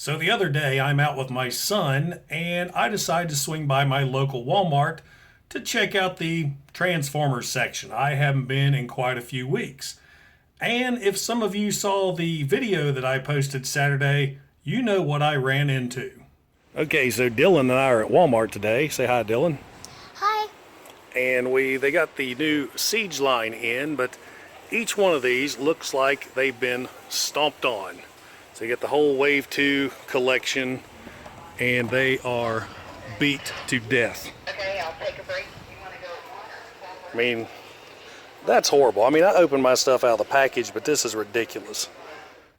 So the other day, I'm out with my son, and I decide to swing by my local Walmart to check out the Transformers section. I haven't been in quite a few weeks. And if some of you saw the video that I posted Saturday, you know what I ran into. Okay, so Dylan and I are at Walmart today. Say hi, Dylan. Hi. And they got the new Siege line in, but each one of these looks like they've been stomped on. So you get the whole Wave 2 collection, and they are beat to death. Okay, I'll take a break. You want to go? I mean, that's horrible. I mean, I opened my stuff out of the package, but this is ridiculous.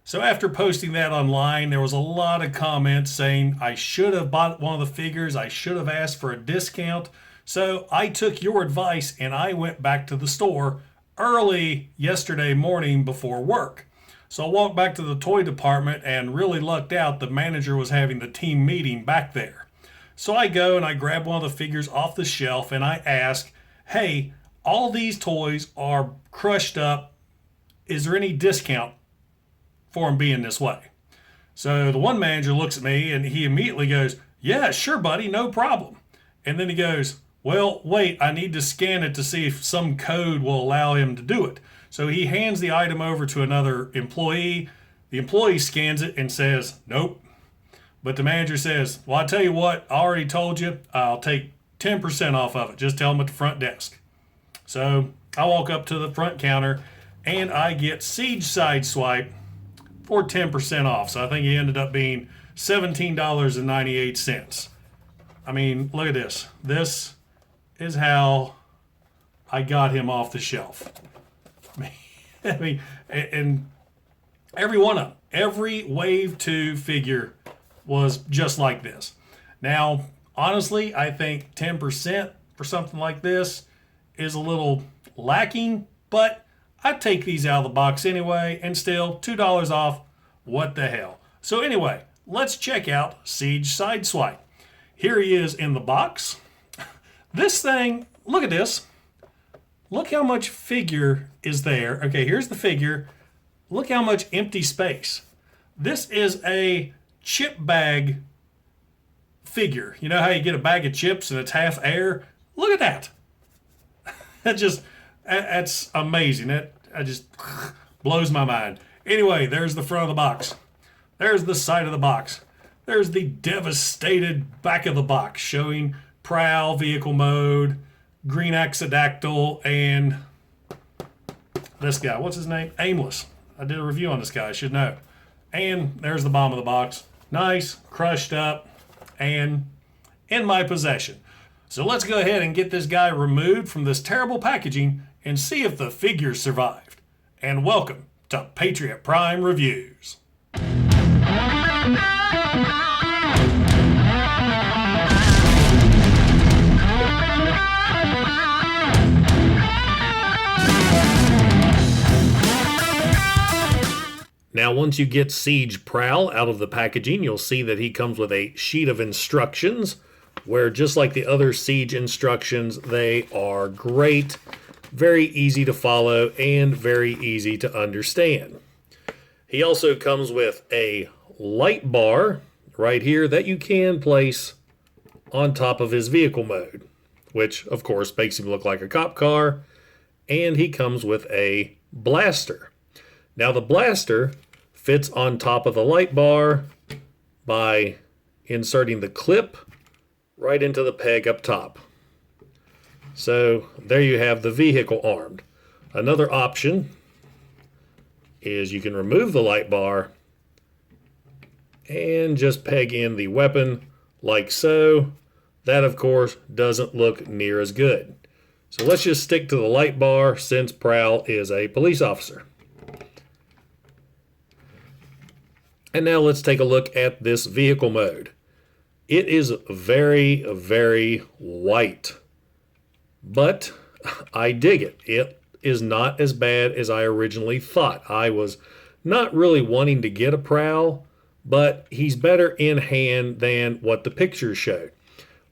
So after posting that online, there was a lot of comments saying I should have bought one of the figures, I should have asked for a discount. So I took your advice and I went back to the store early yesterday morning before work. So I walked back to the toy department and really lucked out. The manager was having the team meeting back there. So I go and I grab one of the figures off the shelf and I ask, hey, all these toys are crushed up. Is there any discount for them being this way? So the one manager looks at me and he immediately goes, yeah, sure, buddy, no problem. And then he goes, well, wait, I need to scan it to see if some code will allow him to do it. So he hands the item over to another employee. The employee scans it and says, nope. But the manager says, well, I tell you what, I already told you, I'll take 10% off of it. Just tell them at the front desk. So I walk up to the front counter and I get Siege Sideswipe for 10% off. So I think it ended up being $17.98. I mean, look at this. This is how I got him off the shelf. I mean, and every one of them, every Wave 2 figure was just like this. Now, honestly, I think 10% for something like this is a little lacking, but I'd take these out of the box anyway, and still $2 off, what the hell. So anyway, let's check out Siege Sideswipe. Here he is in the box. This thing, look at this. Look how much figure is there. Okay, here's the figure. Look how much empty space. This is a chip bag figure. You know how you get a bag of chips and it's half air? Look at that. That's amazing. That just blows my mind. Anyway, there's the front of the box. There's the side of the box. There's the devastated back of the box showing Prowl vehicle mode, Green Axodactyl, and this guy. What's his name? Aimless. I did a review on this guy. I should know. And there's the bottom of the box. Nice, crushed up, and in my possession. So let's go ahead and get this guy removed from this terrible packaging and see if the figure survived. And welcome to Patriot Prime Reviews. Now, once you get Siege Prowl out of the packaging, you'll see that he comes with a sheet of instructions where, just like the other Siege instructions, they are great, very easy to follow, and very easy to understand. He also comes with a light bar right here that you can place on top of his vehicle mode, which, of course, makes him look like a cop car, and he comes with a blaster. Now, the blaster fits on top of the light bar by inserting the clip right into the peg up top. So there you have the vehicle armed. Another option is you can remove the light bar and just peg in the weapon like so. That, of course, doesn't look near as good. So let's just stick to the light bar since Prowl is a police officer. And now let's take a look at this vehicle mode. It is very, very white, but I dig it. It is not as bad as I originally thought. I was not really wanting to get a Prowl, but he's better in hand than what the pictures showed.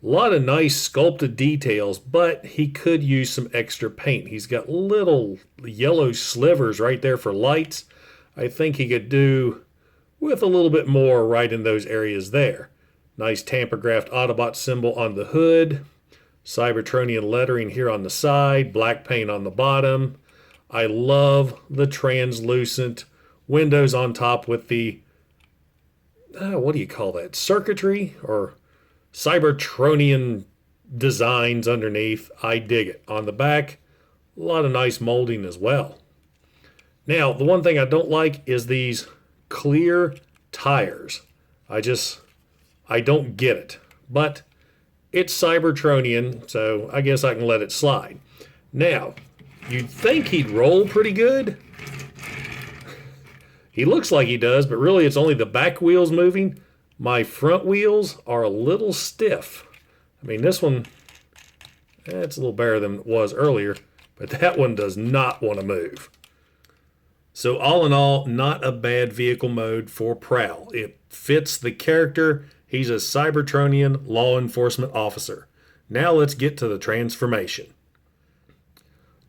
A lot of nice sculpted details, but he could use some extra paint. He's got little yellow slivers right there for lights. I think he could do with a little bit more right in those areas there. Nice tamper-graphed Autobot symbol on the hood. Cybertronian lettering here on the side. Black paint on the bottom. I love the translucent windows on top with the, what do you call that? Circuitry or Cybertronian designs underneath. I dig it. On the back, a lot of nice molding as well. Now, the one thing I don't like is these clear tires. I don't get it. But it's Cybertronian, so I guess I can let it slide. Now, you'd think he'd roll pretty good. He looks like he does, but really it's only the back wheels moving. My front wheels are a little stiff. I mean, this one, it's a little better than it was earlier, but that one does not want to move. So all in all, not a bad vehicle mode for Prowl. It fits the character. He's a Cybertronian law enforcement officer. Now let's get to the transformation.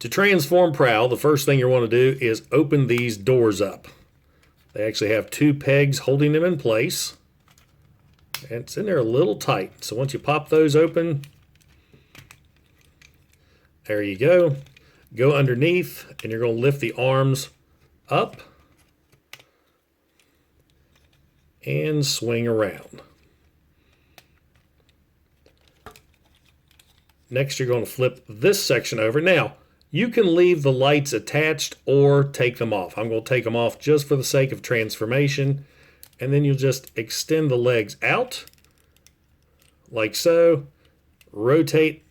To transform Prowl, the first thing you want to do is open these doors up. They actually have 2 pegs holding them in place. And it's in there a little tight. So once you pop those open, there you go. Go underneath, and you're going to lift the arms up and swing around. Next, you're going to flip this section over. Now, you can leave the lights attached or take them off. I'm going to take them off just for the sake of transformation. And then you'll just extend the legs out like so. Rotate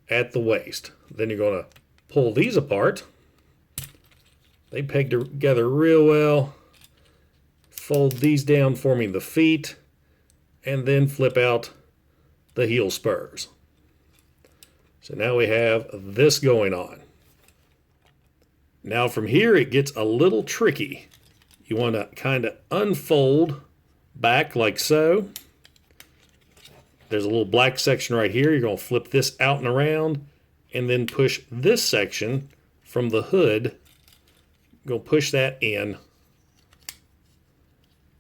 at the waist. Then you're going to pull these apart. They peg together real well. Fold these down, forming the feet, and then flip out the heel spurs. So now we have this going on. Now from here it gets a little tricky. You want to kind of unfold back like so. There's a little black section right here. You're going to flip this out and around, and then push this section from the hood. Go push that in,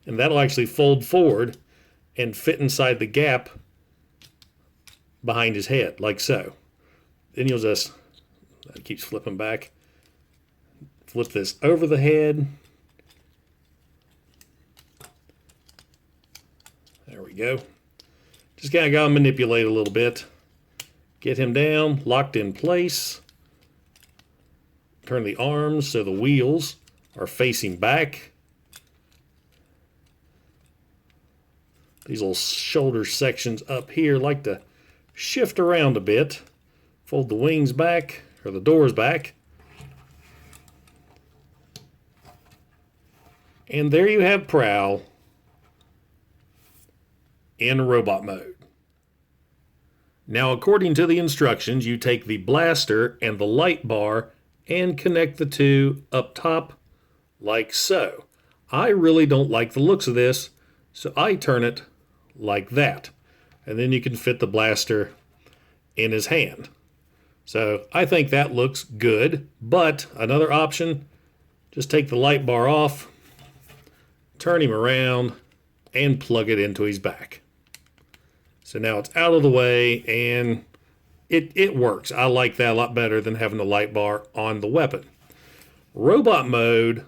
and that'll actually fold forward and fit inside the gap behind his head, like so. Then you'll just, that keeps flipping back, flip this over the head. There we go. Just kind of got to manipulate a little bit. Get him down, locked in place. Turn the arms so the wheels are facing back. These little shoulder sections up here like to shift around a bit. Fold the wings back, or the doors back. And there you have Prowl in robot mode. Now, according to the instructions, you take the blaster and the light bar and connect the two up top like so. I really don't like the looks of this, so I turn it like that. And then you can fit the blaster in his hand. So I think that looks good, but another option, just take the light bar off, turn him around, and plug it into his back. So now it's out of the way, and it works. I like that a lot better than having the light bar on the weapon. Robot mode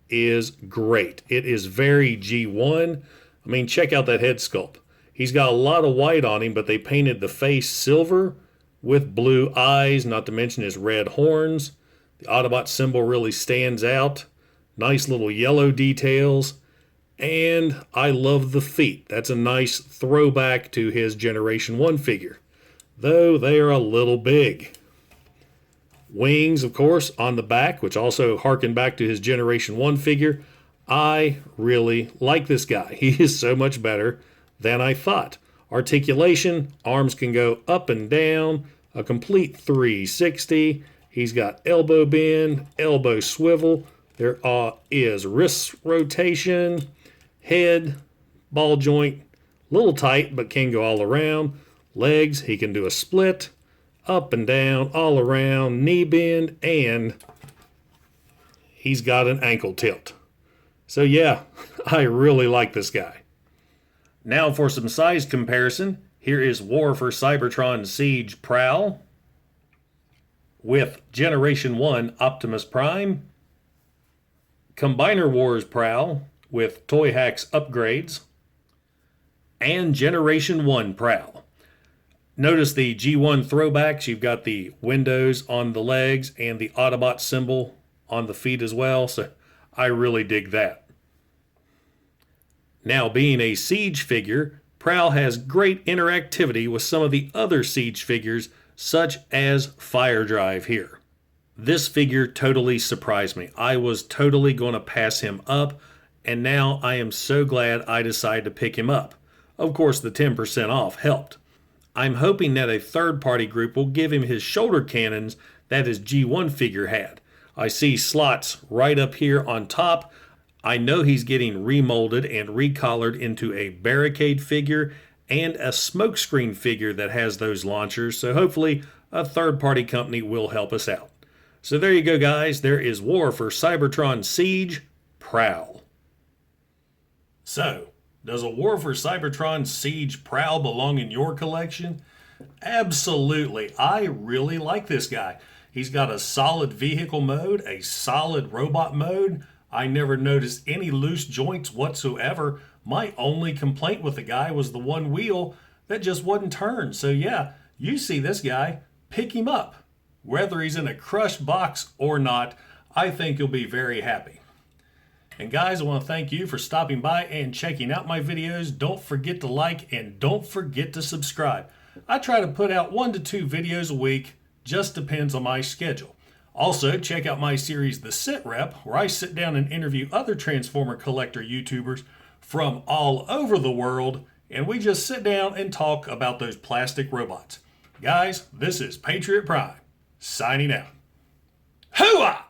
is great. It is very G1. I mean, check out that head sculpt. He's got a lot of white on him, but they painted the face silver with blue eyes, not to mention his red horns. The Autobot symbol really stands out. Nice little yellow details. And I love the feet. That's a nice throwback to his Generation 1 figure, though they are a little big. Wings, of course, on the back, which also harken back to his Generation 1 figure. I really like this guy. He is so much better than I thought. Articulation, arms can go up and down, a complete 360. He's got elbow bend, elbow swivel. There is wrist rotation, head, ball joint, little tight, but can go all around. Legs, he can do a split, up and down, all around, knee bend, and he's got an ankle tilt. So yeah, I really like this guy. Now for some size comparison, here is War for Cybertron Siege Prowl with Generation 1 Optimus Prime, Combiner Wars Prowl with Toy Hacks upgrades, and Generation 1 Prowl. Notice the G1 throwbacks. You've got the windows on the legs and the Autobot symbol on the feet as well, so I really dig that. Now, being a Siege figure, Prowl has great interactivity with some of the other Siege figures, such as Fire Drive here. This figure totally surprised me. I was totally going to pass him up, and now I am so glad I decided to pick him up. Of course, the 10% off helped. I'm hoping that a third-party group will give him his shoulder cannons that his G1 figure had. I see slots right up here on top. I know he's getting remolded and recollared into a barricade figure and a smokescreen figure that has those launchers, so hopefully a third-party company will help us out. So there you go, guys. There is War for Cybertron Siege Prowl. So, does a War for Cybertron Siege Prowl belong in your collection? Absolutely. I really like this guy. He's got a solid vehicle mode, a solid robot mode. I never noticed any loose joints whatsoever. My only complaint with the guy was the one wheel that just wouldn't turn. So yeah, you see this guy, pick him up. Whether he's in a crushed box or not, I think you'll be very happy. And guys, I want to thank you for stopping by and checking out my videos. Don't forget to like and don't forget to subscribe. I try to put out 1 to 2 videos a week, just depends on my schedule. Also, check out my series, The Sit Rep, where I sit down and interview other Transformer collector YouTubers from all over the world, and we just sit down and talk about those plastic robots. Guys, this is Patriot Prime, signing out. Hooah!